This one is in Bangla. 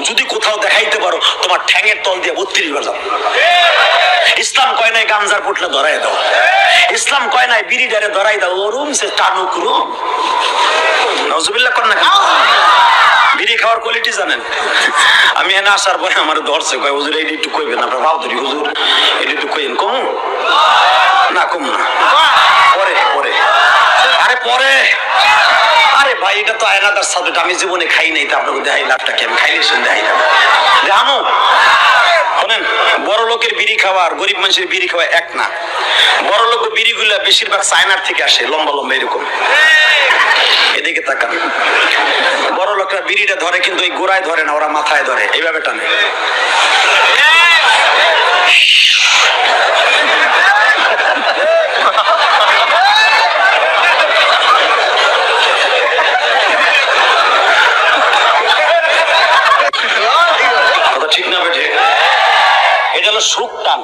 যদি কোথাও দেখাইতে পারো তোমার ঠ্যাঙের তল দিয়ে 32 বাজাও। ইসলাম কয় নাই গাঞ্জার পুটলে ধরাই দাও, ইসলাম কয় নাই বিড়ি ডারে ধরাই দাও, ওরুম সে টানুক রুম। নাউজুবিল্লাহ কর না। বিড়ি খাওয়ার কোয়ালিটি জানেন? আমি এনে আসার পরে আমার ধরছে, কয় হুজুর এইটা একটু কইবেন, আপনার ভাব ধরি হুজুর এটা একটু কইন। কমু না, কমু না, পরে পরে, আরে পরে, আরে ভাই এটা তো আয়নাদার সাবজেক্ট, আমি জীবনে খাই নাই, তা আপনাকে দেখাই লাভটা কি? আমি খাইলে শুন দেখাই না জানো। শোনেন, বড় লোকের বিড়ি খাওয়া আর গরিব মানুষের বিড়ি খাওয়া এক না। বড় লোক বিড়িগুলা বেশিরভাগ চায়নার থেকে আসে, লম্বা লম্বা এরকম। এদিকে তাকান, বড় লোকরা বিড়িটা ধরে কিন্তু এই গোড়ায় ধরে না, ওরা মাথায় ধরে, এইভাবে টানে। ঠিক না বেঠে? এটা হলো সুখ টান।